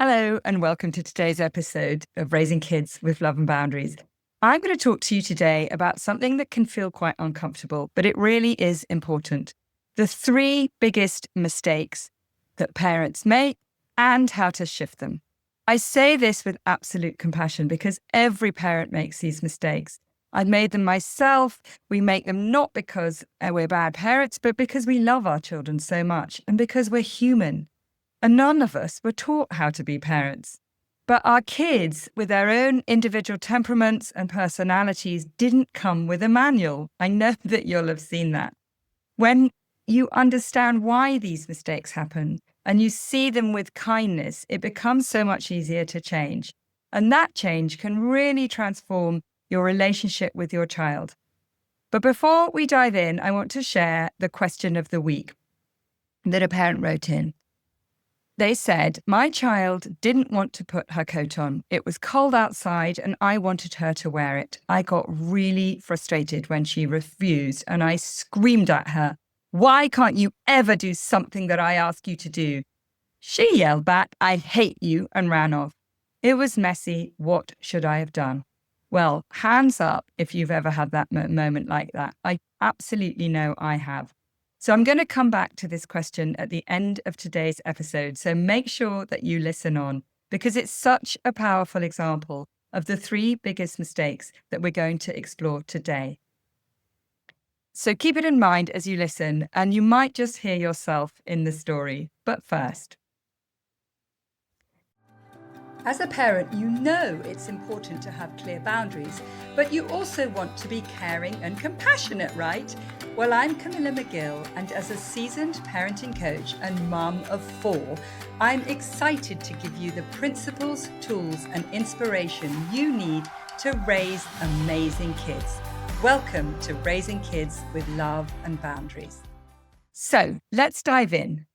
Hello, and welcome to today's episode of Raising Kids with Love and Boundaries. I'm going to talk to you today about something that can feel quite uncomfortable, but it really is important. The 3 biggest mistakes that parents make and how to shift them. I say this with absolute compassion because every parent makes these mistakes. I've made them myself. We make them not because we're bad parents, but because we love our children so much and because we're human. And none of us were taught how to be parents. But our kids, with their own individual temperaments and personalities, didn't come with a manual. I know that you'll have seen that. When you understand why these mistakes happen and you see them with kindness, it becomes so much easier to change. And that change can really transform your relationship with your child. But before we dive in, I want to share the question of the week that a parent wrote in. They said, my child didn't want to put her coat on. It was cold outside and I wanted her to wear it. I got really frustrated when she refused and I screamed at her, why can't you ever do something that I ask you to do? She yelled back, I hate you, and ran off. It was messy. What should I have done? Well, hands up if you've ever had that moment like that. I absolutely know I have. So I'm going to come back to this question at the end of today's episode. So make sure that you listen on because it's such a powerful example of the 3 biggest mistakes that we're going to explore today. So keep it in mind as you listen, and you might just hear yourself in the story. But first, as a parent, you know it's important to have clear boundaries, but you also want to be caring and compassionate, right? Well, I'm Camilla McGill, and as a seasoned parenting coach and mum of 4, I'm excited to give you the principles, tools, and inspiration you need to raise amazing kids. Welcome to Raising Kids with Love and Boundaries. So let's dive in.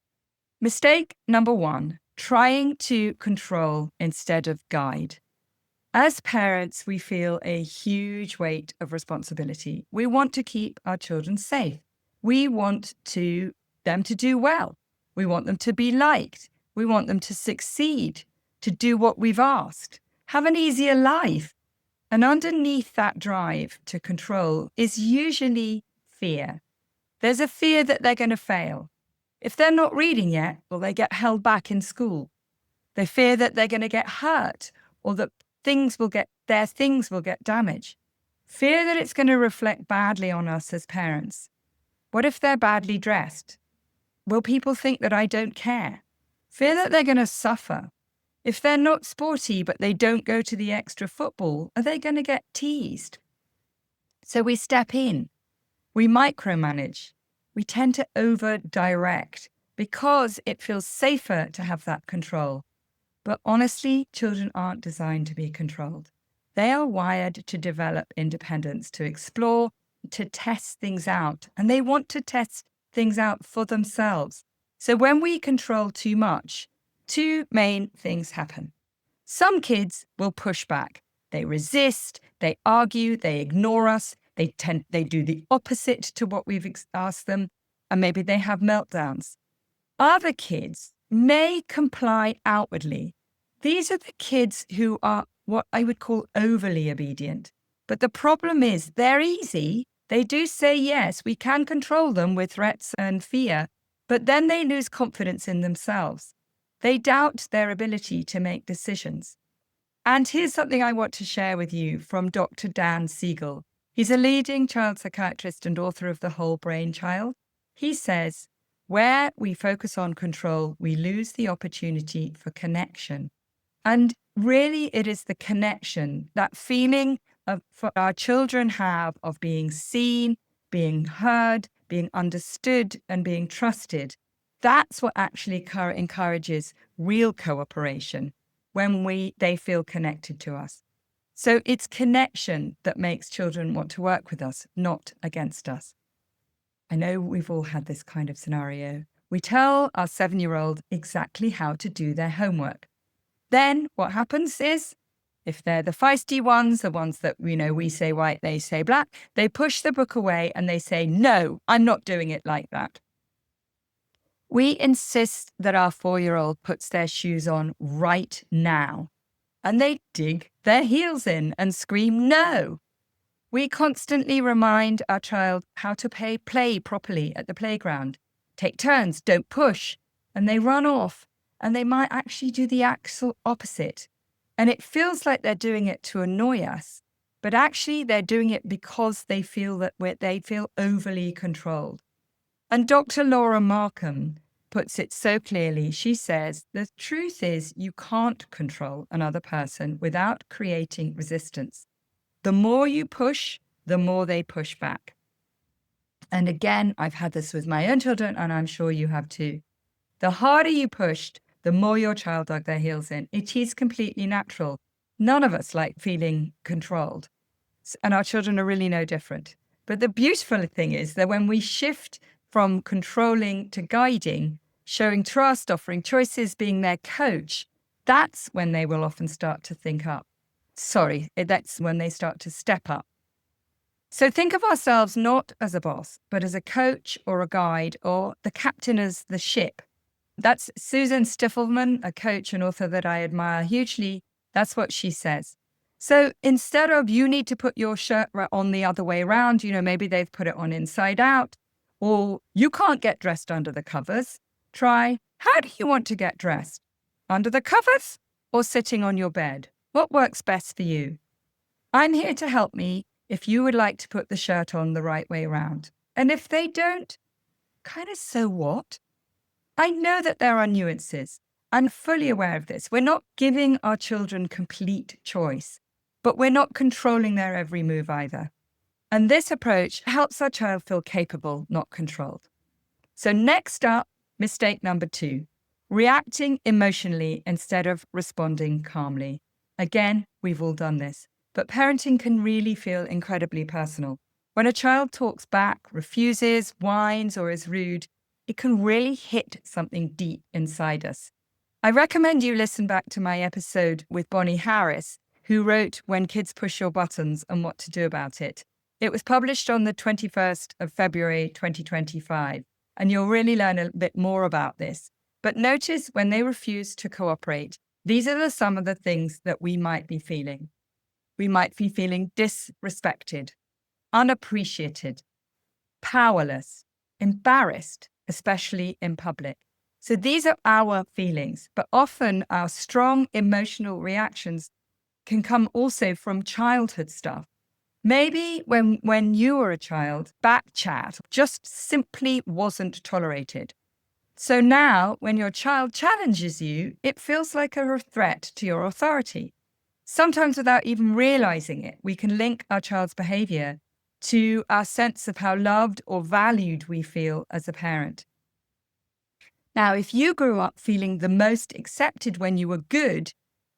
Mistake number 1. Trying to control instead of guide. As parents, we feel a huge weight of responsibility. We want to keep our children safe. We want them to do well. We want them to be liked. We want them to succeed, to do what we've asked, have an easier life. And underneath that drive to control is usually fear. There's a fear that they're going to fail. If they're not reading yet, will they get held back in school? They fear that they're going to get hurt or that their things will get damaged. Fear that it's going to reflect badly on us as parents. What if they're badly dressed? Will people think that I don't care? Fear that they're going to suffer. If they're not sporty but they don't go to the extra football, are they going to get teased? So we step in. We micromanage. We tend to over-direct because it feels safer to have that control. But honestly, children aren't designed to be controlled. They are wired to develop independence, to explore, to test things out. And they want to test things out for themselves. So when we control too much, 2 main things happen. Some kids will push back. They resist, they argue, they ignore us. They do the opposite to what we've asked them, and maybe they have meltdowns. Other kids may comply outwardly. These are the kids who are what I would call overly obedient. But the problem is they're easy. They do say yes, we can control them with threats and fear, but then they lose confidence in themselves. They doubt their ability to make decisions. And here's something I want to share with you from Dr. Dan Siegel. He's a leading child psychiatrist and author of The Whole Brain Child. He says, where we focus on control, we lose the opportunity for connection. And really, it is the connection, that feeling our children have of being seen, being heard, being understood, and being trusted. That's what actually encourages real cooperation when they feel connected to us. So it's connection that makes children want to work with us, not against us. I know we've all had this kind of scenario. We tell our 7-year-old exactly how to do their homework. Then what happens is, if they're the feisty ones, the ones that, we say white, they say black, they push the book away and they say, no, I'm not doing it like that. We insist that our 4-year-old puts their shoes on right now, and they dig their heels in and scream no. We constantly remind our child how to play properly at the playground. Take turns, don't push, and they run off, and they might actually do the actual opposite. And it feels like they're doing it to annoy us, but actually they're doing it because they feel overly controlled. And Dr. Laura Markham puts it so clearly. She says, the truth is you can't control another person without creating resistance. The more you push, the more they push back. And again, I've had this with my own children, and I'm sure you have too. The harder you pushed, the more your child dug their heels in. It is completely natural. None of us like feeling controlled, and our children are really no different. But the beautiful thing is that when we shift from controlling to guiding, showing trust, offering choices, being their coach, that's when they will often start to that's when they start to step up. So think of ourselves not as a boss, but as a coach or a guide, or the captain as the ship. That's Susan Stiffelman, a coach and author that I admire hugely. That's what she says. So instead of you need to put your shirt on the other way around, maybe they've put it on inside out, or you can't get dressed under the covers, try, how do you want to get dressed? Under the covers or sitting on your bed? What works best for you? I'm here to help me if you would like to put the shirt on the right way around. And if they don't, kind of so what? I know that there are nuances. I'm fully aware of this. We're not giving our children complete choice, but we're not controlling their every move either. And this approach helps our child feel capable, not controlled. So next up, mistake number 2, reacting emotionally instead of responding calmly. Again, we've all done this, but parenting can really feel incredibly personal. When a child talks back, refuses, whines, or is rude, it can really hit something deep inside us. I recommend you listen back to my episode with Bonnie Harris, who wrote When Kids Push Your Buttons and What to Do About It. It was published on the 21st of February 2025, and you'll really learn a bit more about this. But notice when they refuse to cooperate, these are some of the things that we might be feeling. We might be feeling disrespected, unappreciated, powerless, embarrassed, especially in public. So these are our feelings, but often our strong emotional reactions can come also from childhood stuff. Maybe when you were a child, back chat just simply wasn't tolerated. So now when your child challenges you, it feels like a threat to your authority. Sometimes without even realizing it, we can link our child's behavior to our sense of how loved or valued we feel as a parent. Now, if you grew up feeling the most accepted when you were good,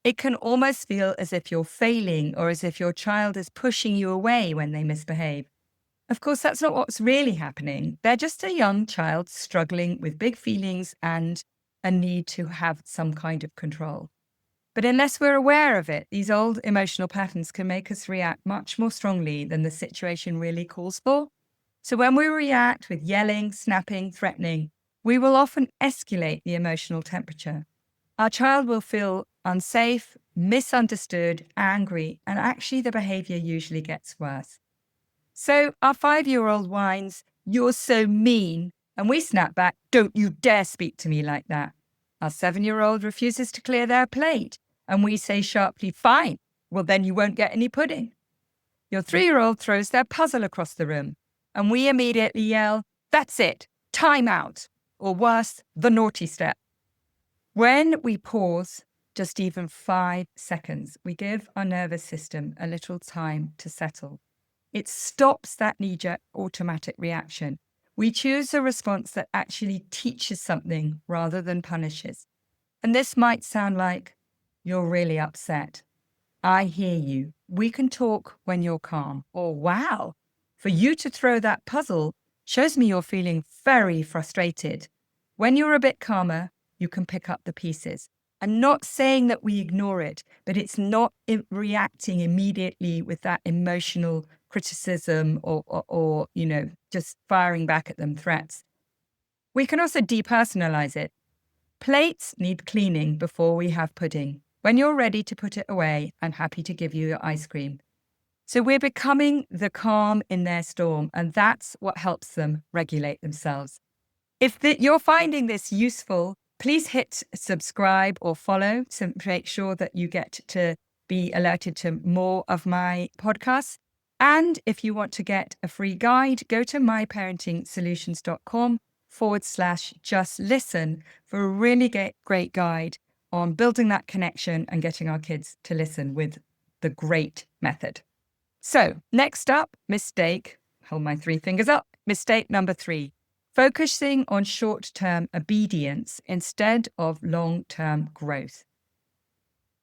it can almost feel as if you're failing or as if your child is pushing you away when they misbehave. Of course, that's not what's really happening. They're just a young child struggling with big feelings and a need to have some kind of control. But unless we're aware of it, these old emotional patterns can make us react much more strongly than the situation really calls for. So when we react with yelling, snapping, threatening, we will often escalate the emotional temperature. Our child will feel unsafe, misunderstood, angry, and actually the behavior usually gets worse. So our 5-year-old whines, "You're so mean," and we snap back, "Don't you dare speak to me like that." Our 7-year-old refuses to clear their plate, and we say sharply, "Fine, well then you won't get any pudding." Your 3-year-old throws their puzzle across the room, and we immediately yell, "That's it, time out," or worse, the naughty step. When we pause just even 5 seconds, we give our nervous system a little time to settle. It stops that knee-jerk automatic reaction. We choose a response that actually teaches something rather than punishes. And this might sound like, "You're really upset. I hear you. We can talk when you're calm." Or, "Wow, for you to throw that puzzle shows me you're feeling very frustrated. When you're a bit calmer, you can pick up the pieces." I'm not saying that we ignore it, but it's not reacting immediately with that emotional criticism or just firing back at them threats. We can also depersonalize it. Plates need cleaning before we have pudding. When you're ready to put it away, I'm happy to give you your ice cream. So we're becoming the calm in their storm, and that's what helps them regulate themselves. If you're finding this useful, please hit subscribe or follow to make sure that you get to be alerted to more of my podcasts. And if you want to get a free guide, go to myparentingsolutions.com/just listen for a really great guide on building that connection and getting our kids to listen with the GREAT method. So next up, mistake, hold my 3 fingers up, mistake number 3, focusing on short-term obedience instead of long-term growth.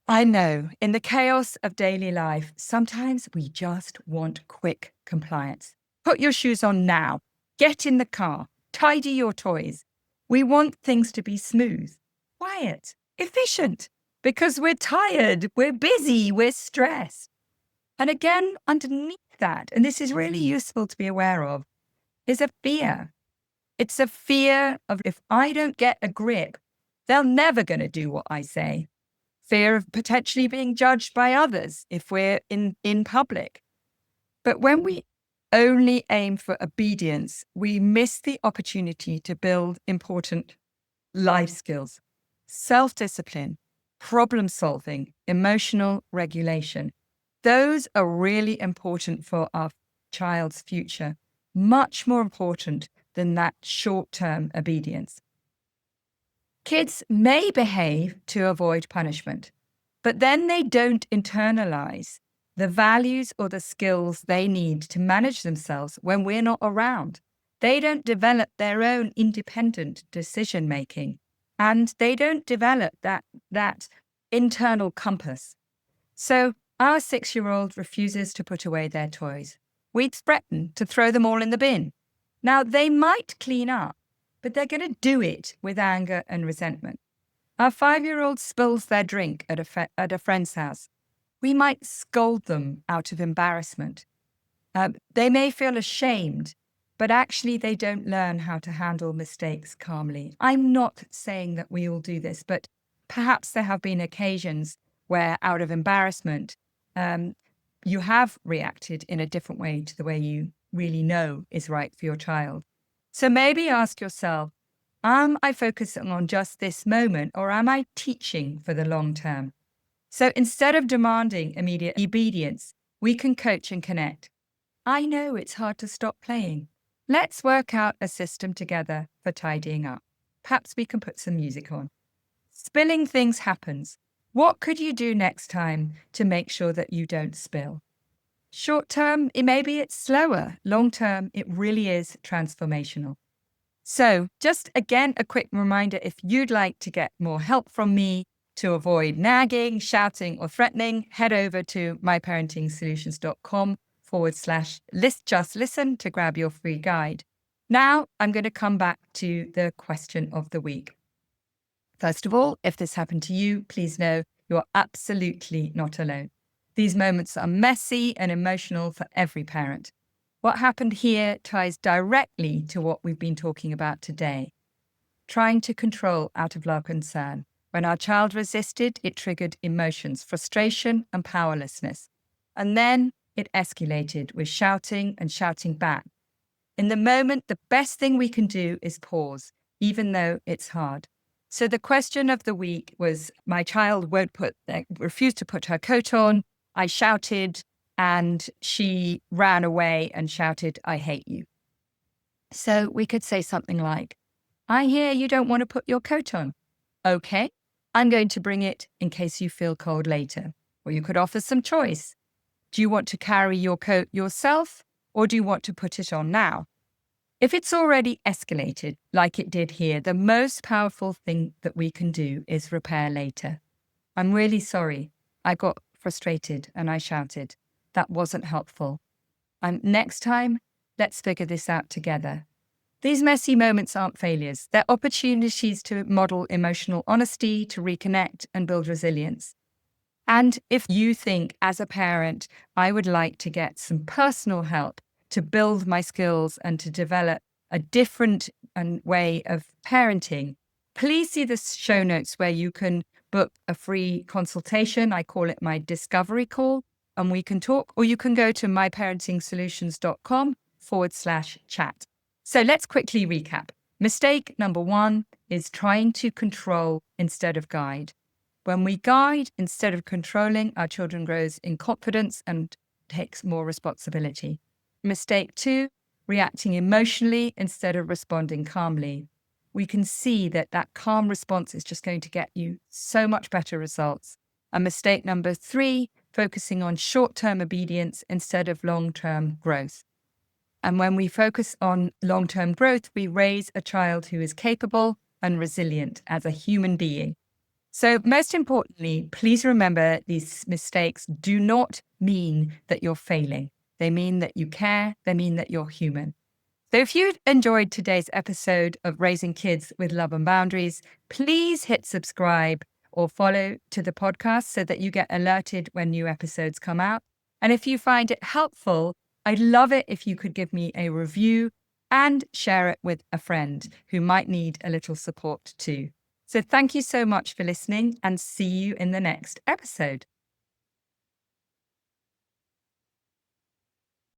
I know, in the chaos of daily life, sometimes we just want quick compliance. Put your shoes on now. Get in the car. Tidy your toys. We want things to be smooth, quiet, efficient, because we're tired, we're busy, we're stressed. And again, underneath that, and this is really useful to be aware of, is a fear. It's a fear of if I don't get a grip, they're never going to do what I say. Fear of potentially being judged by others if we're in public. But when we only aim for obedience, we miss the opportunity to build important life skills, self-discipline, problem solving, emotional regulation. Those are really important for our child's future, much more important than that short-term obedience. Kids may behave to avoid punishment, but then they don't internalize the values or the skills they need to manage themselves when we're not around. They don't develop their own independent decision-making, and they don't develop that internal compass. So our 6-year-old refuses to put away their toys. We threaten to throw them all in the bin. Now, they might clean up, but they're going to do it with anger and resentment. Our 5-year-old spills their drink at a friend's house. We might scold them out of embarrassment. They may feel ashamed, but actually they don't learn how to handle mistakes calmly. I'm not saying that we all do this, but perhaps there have been occasions where out of embarrassment, you have reacted in a different way to the way you really know is right for your child. So maybe ask yourself, am I focusing on just this moment, or am I teaching for the long term? So instead of demanding immediate obedience, we can coach and connect. I know it's hard to stop playing. Let's work out a system together for tidying up. Perhaps we can put some music on. Spilling things happens. What could you do next time to make sure that you don't spill? Short term, maybe it's slower. Long term, it really is transformational. So just again, a quick reminder, if you'd like to get more help from me to avoid nagging, shouting, or threatening, head over to myparentingsolutions.com/just listen to grab your free guide. Now I'm going to come back to the question of the week. First of all, if this happened to you, please know you're absolutely not alone. These moments are messy and emotional for every parent. What happened here ties directly to what we've been talking about today. Trying to control out of love concern. When our child resisted, it triggered emotions, frustration and powerlessness. And then it escalated with shouting and shouting back. In the moment, the best thing we can do is pause, even though it's hard. So the question of the week was, my child refused to put her coat on. I shouted and she ran away and shouted, I hate you. So we could say something like, I hear you don't want to put your coat on. Okay, I'm going to bring it in case you feel cold later. Or you could offer some choice. Do you want to carry your coat yourself, or do you want to put it on now? If it's already escalated, like it did here, the most powerful thing that we can do is repair later. I'm really sorry. I got frustrated and I shouted. That wasn't helpful. Next time, let's figure this out together. These messy moments aren't failures. They're opportunities to model emotional honesty, to reconnect and build resilience. And if you think, as a parent, I would like to get some personal help to build my skills and to develop a different and way of parenting, please see the show notes where you can book a free consultation. I call it my discovery call, and we can talk, or you can go to myparentingsolutions.com/chat. So let's quickly recap. Mistake number 1 is trying to control instead of guide. When we guide instead of controlling, our children grows in confidence and takes more responsibility. Mistake 2, reacting emotionally instead of responding calmly. We can see that calm response is just going to get you so much better results. And mistake number 3, focusing on short-term obedience instead of long-term growth. And when we focus on long-term growth, we raise a child who is capable and resilient as a human being. So most importantly, please remember these mistakes do not mean that you're failing. They mean that you care. They mean that you're human. So if you enjoyed today's episode of Raising Kids with Love and Boundaries, please hit subscribe or follow to the podcast so that you get alerted when new episodes come out. And if you find it helpful, I'd love it if you could give me a review and share it with a friend who might need a little support too. So thank you so much for listening, and see you in the next episode.